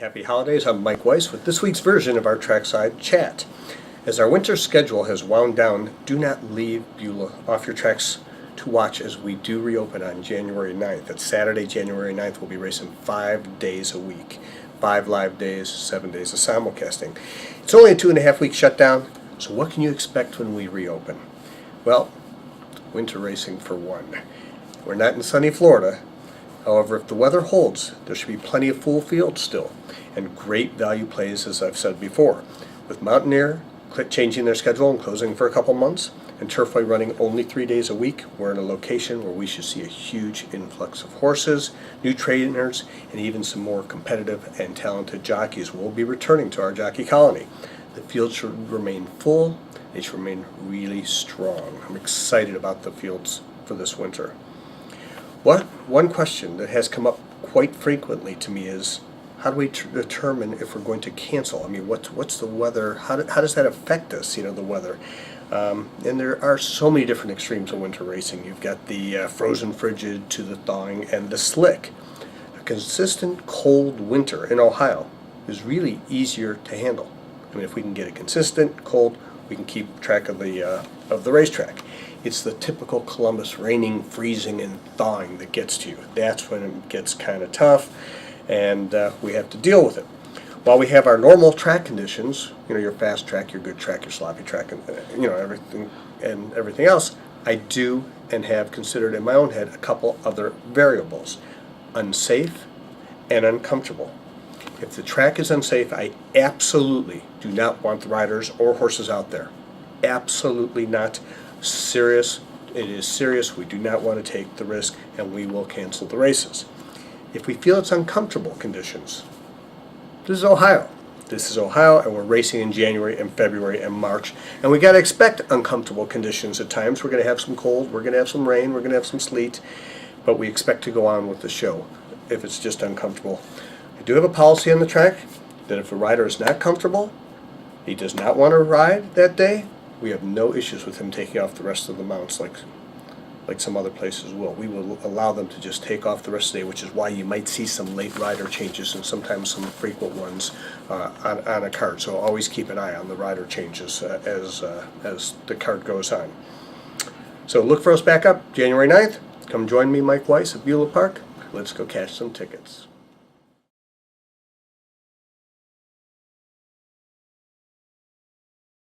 Happy holidays, I'm Mike Weiss with this week's version of our Trackside Chat. As our winter schedule has wound down, do not leave Beulah off your tracks to watch as we do reopen on January 9th. That's Saturday, January 9th. We'll be racing 5 days a week. 5 live days, 7 days of simulcasting. It's only a 2.5-week shutdown, so what can you expect when we reopen? Well, winter racing for one. We're not in sunny Florida. However, if the weather holds, there should be plenty of full fields still, and great value plays, as I've said before. With Mountaineer changing their schedule and closing for a couple months, and Turfway running only 3 days a week, we're in a location where we should see a huge influx of horses, new trainers, and even some more competitive and talented jockeys will be returning to our jockey colony. The fields should remain full. They should remain really strong. I'm excited about the fields for this winter. One question that has come up quite frequently to me is, how do we determine if we're going to cancel? I mean, what's the weather? How does that affect us, the weather? And there are so many different extremes of winter racing. You've got the frozen frigid to the thawing and the slick. A consistent cold winter in Ohio is really easier to handle. I mean, if we can get a consistent cold, we can keep track of the racetrack. It's the typical Columbus raining, freezing, and thawing that gets to you. That's when it gets kind of tough, and we have to deal with it. While we have our normal track conditions, your fast track, your good track, your sloppy track, and everything else, I do and have considered in my own head a couple other variables: unsafe and uncomfortable. If the track is unsafe, I absolutely do not want the riders or horses out there. Absolutely not. Serious. It is serious. We do not want to take the risk, and we will cancel the races. If we feel it's uncomfortable conditions, this is Ohio. This is Ohio, and we're racing in January and February and March, and we got to expect uncomfortable conditions at times. We're going to have some cold, we're going to have some rain, we're going to have some sleet, but we expect to go on with the show if it's just uncomfortable. I do have a policy on the track that if a rider is not comfortable, he does not want to ride that day, we have no issues with him taking off the rest of the mounts like some other places will. We will allow them to just take off the rest of the day, which is why you might see some late rider changes and sometimes some frequent ones on a card. So always keep an eye on the rider changes as the card goes on. So look for us back up January 9th. Come join me, Mike Weiss, at Beulah Park. Let's go cash some tickets.